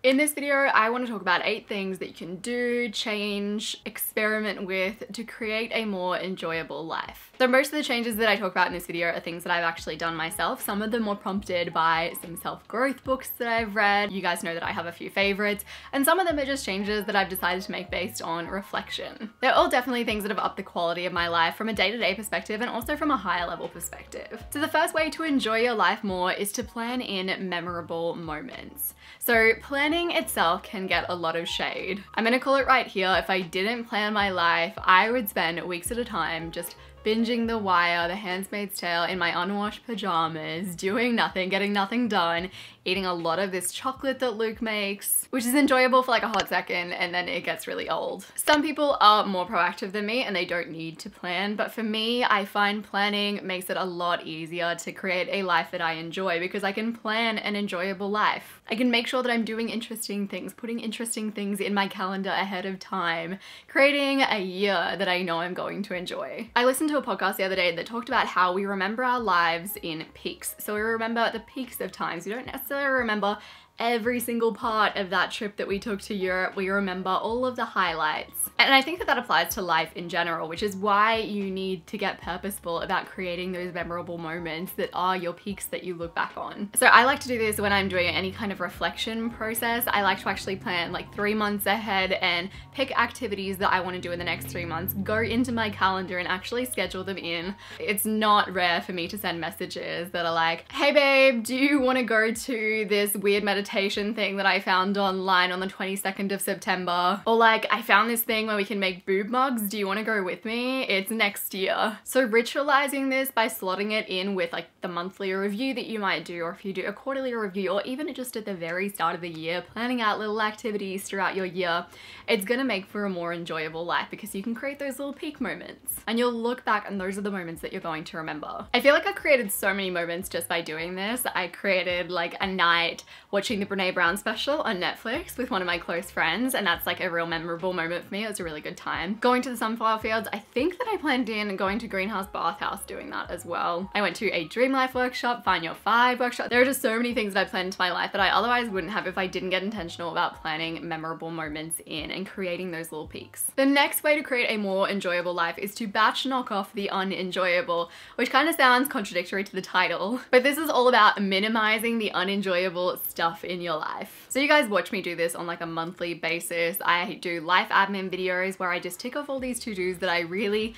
In this video, I want to talk about 8 things that you can do, change, experiment with to create a more enjoyable life. So most of the changes that I talk about in this video are things that I've actually done myself. Some of them were prompted by some self-growth books that I've read. You guys know that I have a few favorites, and some of them are just changes that I've decided to make based on reflection. They're all definitely things that have upped the quality of my life from a day-to-day perspective and also from a higher level perspective. So the first way to enjoy your life more is to plan in memorable moments. So planning itself can get a lot of shade. I'm gonna call it right here. If I didn't plan my life, I would spend weeks at a time just binging The Wire, The Handmaid's Tale in my unwashed pajamas, doing nothing, getting nothing done, eating a lot of this chocolate that Luke makes, which is enjoyable for like a hot second and then it gets really old. Some people are more proactive than me and they don't need to plan, but for me, I find planning makes it a lot easier to create a life that I enjoy because I can plan an enjoyable life. I can make sure that I'm doing interesting things, putting interesting things in my calendar ahead of time, creating a year that I know I'm going to enjoy. I listened to a podcast the other day that talked about how we remember our lives in peaks. So we remember the peaks of times. We don't necessarily remember every single part of that trip that we took to Europe. We remember all of the highlights. And I think that that applies to life in general, which is why you need to get purposeful about creating those memorable moments that are your peaks that you look back on. So I like to do this when I'm doing any kind of reflection process. I like to actually plan like 3 months ahead and pick activities that I want to do in the next 3 months, go into my calendar and actually schedule them in. It's not rare for me to send messages that are like, hey babe, do you want to go to this weird meditation thing that I found online on the 22nd of September? Or like, I found this thing where we can make boob mugs. Do you want to go with me? It's next year. So ritualizing this by slotting it in with like the monthly review that you might do, or if you do a quarterly review, or even just at the very start of the year, planning out little activities throughout your year, it's gonna make for a more enjoyable life because you can create those little peak moments and you'll look back and those are the moments that you're going to remember. I feel like I created so many moments just by doing this. I created like a night watching the Brene Brown special on Netflix with one of my close friends, and that's like a real memorable moment for me. It was a really good time. Going to the sunflower fields, I think that I planned in going to Greenhouse Bathhouse doing that as well. I went to a Dream Life workshop, Find Your Five workshop. There are just so many things that I planned into my life that I otherwise wouldn't have if I didn't get intentional about planning memorable moments in and creating those little peaks. The next way to create a more enjoyable life is to batch knock off the unenjoyable, which kind of sounds contradictory to the title, but this is all about minimizing the unenjoyable stuff in your life. So you guys watch me do this on like a monthly basis. I do life admin videos where I just tick off all these to-dos that I really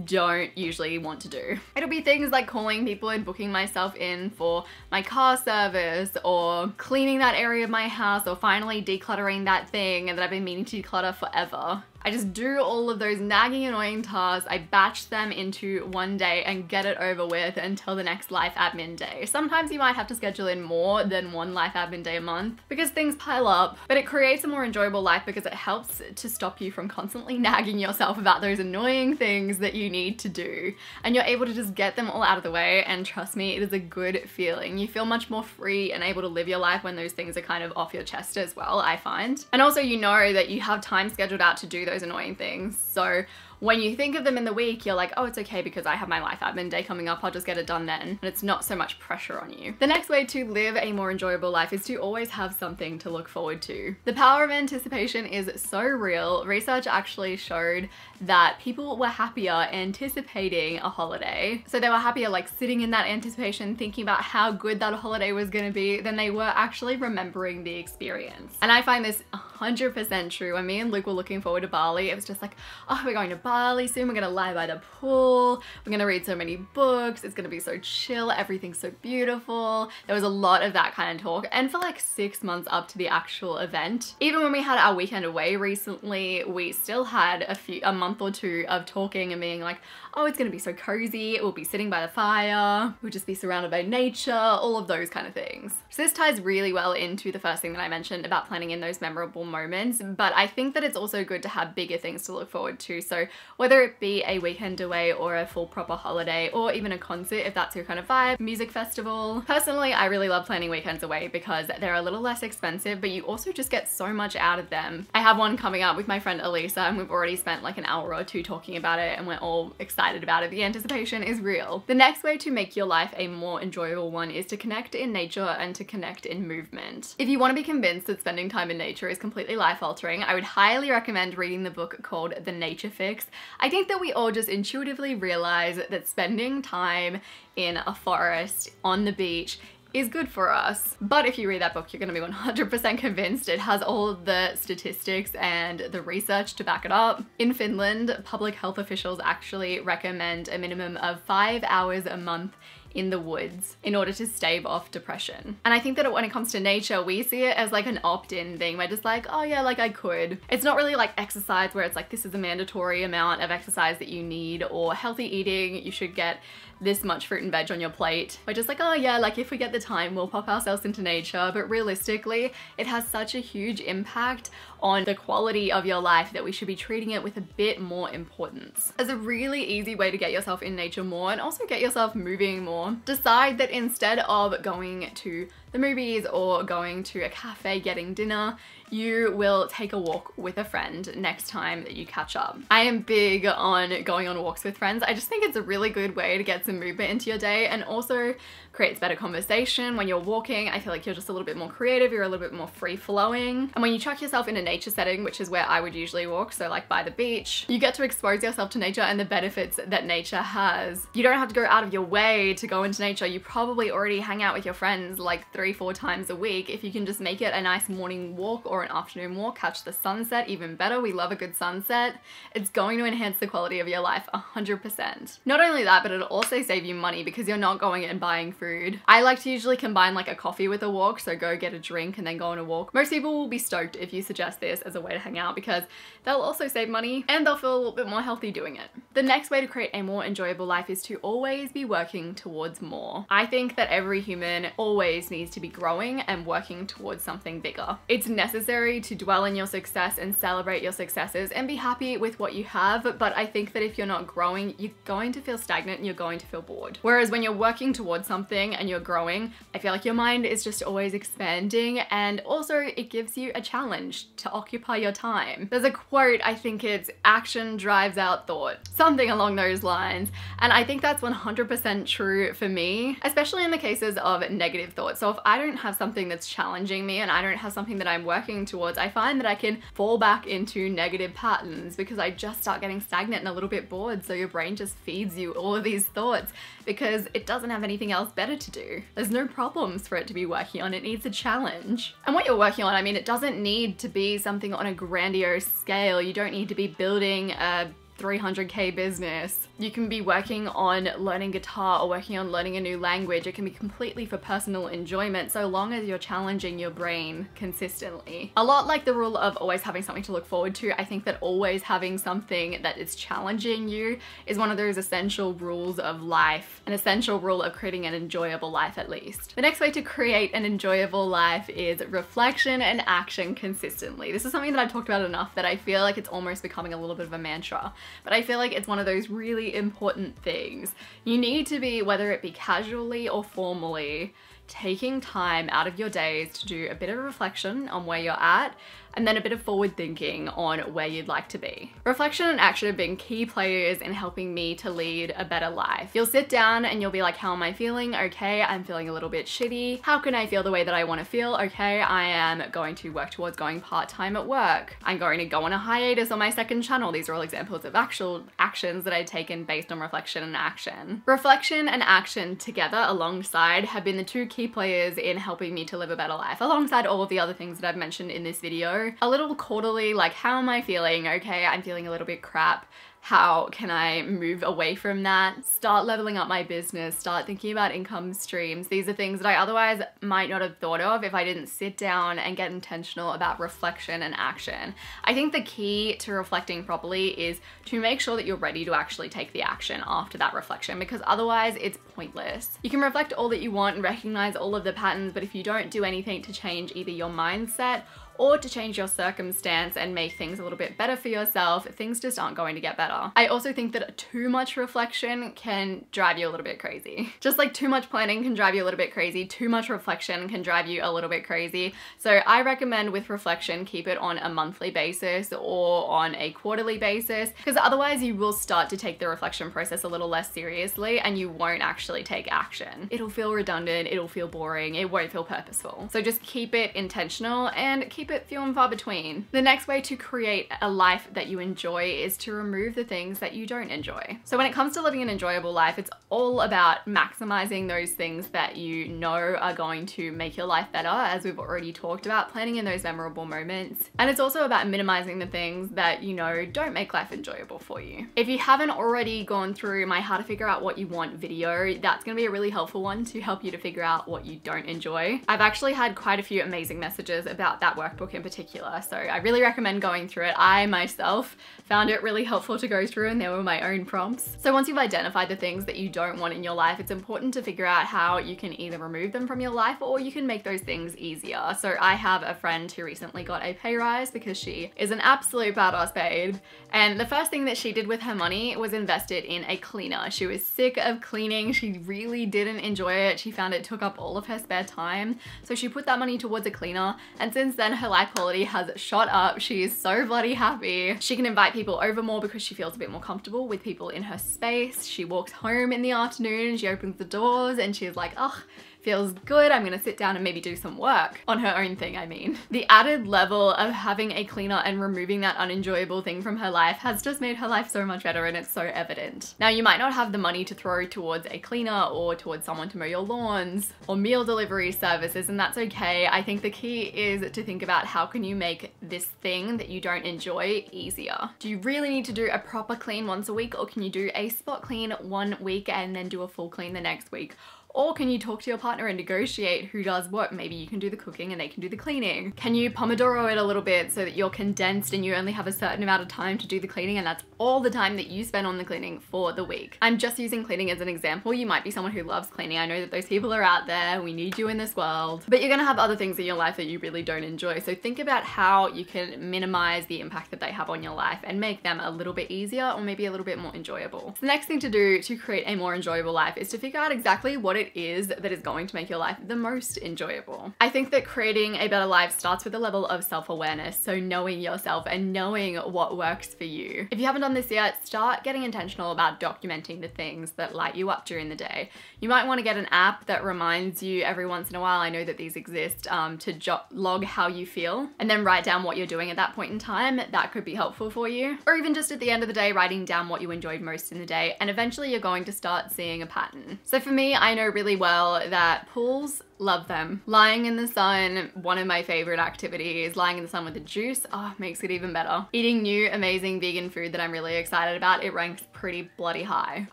don't usually want to do. It'll be things like calling people and booking myself in for my car service, or cleaning that area of my house, or finally decluttering that thing that I've been meaning to declutter forever. I just do all of those nagging, annoying tasks. I batch them into one day and get it over with until the next life admin day. Sometimes you might have to schedule in more than one life admin day a month because things pile up, but it creates a more enjoyable life because it helps to stop you from constantly nagging yourself about those annoying things that you need to do. And you're able to just get them all out of the way, and trust me, it is a good feeling. You feel much more free and able to live your life when those things are kind of off your chest as well, I find. And also you know that you have time scheduled out to do those annoying things. So when you think of them in the week, you're like, oh, it's okay because I have my life admin day coming up, I'll just get it done then. And it's not so much pressure on you. The next way to live a more enjoyable life is to always have something to look forward to. The power of anticipation is so real. Research actually showed that people were happier anticipating a holiday. So they were happier like sitting in that anticipation, thinking about how good that holiday was gonna be, than they were actually remembering the experience. And I find this 100% true. When me and Luke were looking forward to Bali, it was just like, oh, we're going to Bali soon, we're gonna lie by the pool, we're gonna read so many books, it's gonna be so chill, everything's so beautiful. There was a lot of that kind of talk, and for like 6 months up to the actual event. Even when we had our weekend away recently, we still had a month or two of talking and being like, oh, it's gonna be so cozy, we'll be sitting by the fire, we'll just be surrounded by nature, all of those kind of things. So this ties really well into the first thing that I mentioned about planning in those memorable moments, but I think that it's also good to have bigger things to look forward to. So whether it be a weekend away or a full proper holiday, or even a concert if that's your kind of vibe, music festival. Personally, I really love planning weekends away because they're a little less expensive, but you also just get so much out of them. I have one coming up with my friend Elisa, and we've already spent like an hour or two talking about it, and we're all excited about it. The anticipation is real. The next way to make your life a more enjoyable one is to connect in nature and to connect in movement. If you want to be convinced that spending time in nature is completely life-altering, I would highly recommend reading the book called The Nature Fix. I think that we all just intuitively realize that spending time in a forest, on the beach, is good for us. But if you read that book, you're gonna be 100% convinced. It has all of the statistics and the research to back it up. In Finland, public health officials actually recommend a minimum of 5 hours a month in the woods in order to stave off depression. And I think that when it comes to nature, we see it as like an opt-in thing. We're just like, oh yeah, like I could. It's not really like exercise where it's like this is a mandatory amount of exercise that you need, or healthy eating, you should get this much fruit and veg on your plate. We're just like, oh yeah, like if we get the time, we'll pop ourselves into nature. But realistically, it has such a huge impact on the quality of your life that we should be treating it with a bit more importance. As a really easy way to get yourself in nature more and also get yourself moving more, decide that instead of going to the movies or going to a cafe getting dinner, you will take a walk with a friend next time that you catch up. I am big on going on walks with friends. I just think it's a really good way to get some movement into your day, and also creates better conversation. When you're walking, I feel like you're just a little bit more creative, you're a little bit more free-flowing. And when you chuck yourself in a nature setting, which is where I would usually walk, so like by the beach, you get to expose yourself to nature and the benefits that nature has. You don't have to go out of your way to go into nature. You probably already hang out with your friends like 3-4 times a week. If you can just make it a nice morning walk or an afternoon walk, catch the sunset, even better. We love a good sunset. It's going to enhance the quality of your life 100%. Not only that, but it'll also save you money because you're not going and buying food. I like to usually combine like a coffee with a walk, so go get a drink and then go on a walk. Most people will be stoked if you suggest this as a way to hang out because they'll also save money and they'll feel a little bit more healthy doing it. The next way to create a more enjoyable life is to always be working towards more. I think that every human always needs to be growing and working towards something bigger. It's necessary to dwell in your success and celebrate your successes and be happy with what you have, but I think that if you're not growing, you're going to feel stagnant and you're going to feel bored. Whereas when you're working towards something and you're growing, I feel like your mind is just always expanding, and also it gives you a challenge to occupy your time. There's a quote, I think it's action drives out thought, something along those lines, and I think that's 100% true for me, especially in the cases of negative thoughts. So if I don't have something that's challenging me and I don't have something that I'm working towards, I find that I can fall back into negative patterns because I just start getting stagnant and a little bit bored. So your brain just feeds you all of these thoughts because it doesn't have anything else better to do. There's no problems for it to be working on. It needs a challenge. And what you're working on, I mean, it doesn't need to be something on a grandiose scale. You don't need to be building a 300k business. You can be working on learning guitar or working on learning a new language. It can be completely for personal enjoyment so long as you're challenging your brain consistently. A lot like the rule of always having something to look forward to, I think that always having something that is challenging you is one of those essential rules of life, an essential rule of creating an enjoyable life at least. The next way to create an enjoyable life is reflection and action consistently. This is something that I've talked about enough that I feel like it's almost becoming a little bit of a mantra. But I feel like it's one of those really important things. You need to be, whether it be casually or formally, taking time out of your days to do a bit of reflection on where you're at, and then a bit of forward thinking on where you'd like to be. Reflection and action have been key players in helping me to lead a better life. You'll sit down and you'll be like, how am I feeling? Okay, I'm feeling a little bit shitty. How can I feel the way that I want to feel? Okay, I am going to work towards going part-time at work. I'm going to go on a hiatus on my second channel. These are all examples of actual actions that I've taken based on reflection and action. Reflection and action together alongside have been the two key players in helping me to live a better life, alongside all of the other things that I've mentioned in this video. A little quarterly, like, how am I feeling? Okay, I'm feeling a little bit crap. How can I move away from that? Start leveling up my business, start thinking about income streams. These are things that I otherwise might not have thought of if I didn't sit down and get intentional about reflection and action. I think the key to reflecting properly is to make sure that you're ready to actually take the action after that reflection, because otherwise it's pointless. You can reflect all that you want and recognize all of the patterns, but if you don't do anything to change either your mindset or to change your circumstance and make things a little bit better for yourself, things just aren't going to get better. I also think that too much reflection can drive you a little bit crazy. Just like too much planning can drive you a little bit crazy, too much reflection can drive you a little bit crazy. So I recommend with reflection, keep it on a monthly basis or on a quarterly basis, because otherwise you will start to take the reflection process a little less seriously and you won't actually take action. It'll feel redundant, it'll feel boring, it won't feel purposeful. So just keep it intentional and keep it few and far between. The next way to create a life that you enjoy is to remove the things that you don't enjoy. So when it comes to living an enjoyable life, it's all about maximizing those things that you know are going to make your life better, as we've already talked about, planning in those memorable moments. And it's also about minimizing the things that you know don't make life enjoyable for you. If you haven't already gone through my how to figure out what you want video, that's gonna be a really helpful one to help you to figure out what you don't enjoy. I've actually had quite a few amazing messages about that workbook in particular, so I really recommend going through it. I myself found it really helpful to go through, and there were my own prompts. So once you've identified the things that you don't want in your life, it's important to figure out how you can either remove them from your life or you can make those things easier. So I have a friend who recently got a pay rise because she is an absolute badass babe, and the first thing that she did with her money was invested in a cleaner. She was sick of cleaning, she really didn't enjoy it, she found it took up all of her spare time, so she put that money towards a cleaner, and since then her life quality has shot up. She is so bloody happy. She can invite people over more because she feels a bit more comfortable with people in her space. She walks home in the afternoon, she opens the doors and she's like, oh, feels good, I'm gonna sit down and maybe do some work on her own thing, I mean. The added level of having a cleaner and removing that unenjoyable thing from her life has just made her life so much better, and it's so evident. Now, you might not have the money to throw towards a cleaner or towards someone to mow your lawns or meal delivery services, and that's okay. I think the key is to think about how can you make this thing that you don't enjoy easier. Do you really need to do a proper clean once a week, or can you do a spot clean one week and then do a full clean the next week? Or can you talk to your partner and negotiate who does what? Maybe you can do the cooking and they can do the cleaning. Can you Pomodoro it a little bit so that you're condensed and you only have a certain amount of time to do the cleaning, and that's all the time that you spend on the cleaning for the week? I'm just using cleaning as an example. You might be someone who loves cleaning. I know that those people are out there. We need you in this world. But you're gonna have other things in your life that you really don't enjoy. So think about how you can minimize the impact that they have on your life and make them a little bit easier or maybe a little bit more enjoyable. So the next thing to do to create a more enjoyable life is to figure out exactly what it is that is going to make your life the most enjoyable. I think that creating a better life starts with a level of self-awareness, so knowing yourself and knowing what works for you. If you haven't done this yet, start getting intentional about documenting the things that light you up during the day. You might want to get an app that reminds you every once in a while, I know that these exist, to log how you feel and then write down what you're doing at that point in time. That could be helpful for you. Or even just at the end of the day, writing down what you enjoyed most in the day, and eventually you're going to start seeing a pattern. So for me, I know really well that pools, love them. Lying in the sun, one of my favorite activities. Lying in the sun with a juice, oh, makes it even better. Eating new amazing vegan food that I'm really excited about, it ranks pretty bloody high.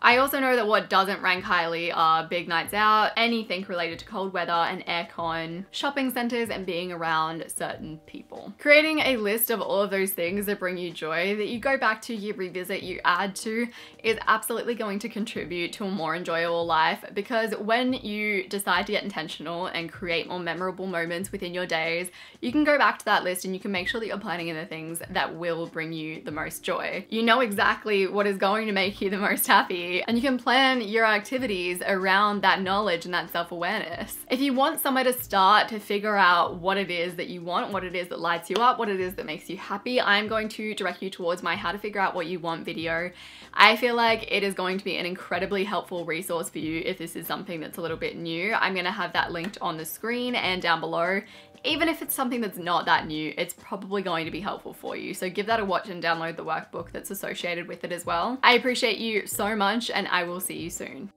I also know that what doesn't rank highly are big nights out, anything related to cold weather and aircon, shopping centers, and being around certain people. Creating a list of all of those things that bring you joy, that you go back to, you revisit, you add to, is absolutely going to contribute to a more enjoyable life, because when you decide to get intentional and create more memorable moments within your days, you can go back to that list and you can make sure that you're planning in the things that will bring you the most joy. You know exactly what is going to make you the most happy, and you can plan your activities around that knowledge and that self-awareness. If you want somewhere to start to figure out what it is that you want, what it is that lights you up, what it is that makes you happy, I'm going to direct you towards my how to figure out what you want video. I feel like it is going to be an incredibly helpful resource for you if this is something that's a little bit new. I'm gonna have that linked on the screen and down below. Even if it's something that's not that new, it's probably going to be helpful for you. So give that a watch and download the workbook that's associated with it as well. I appreciate you so much, and I will see you soon.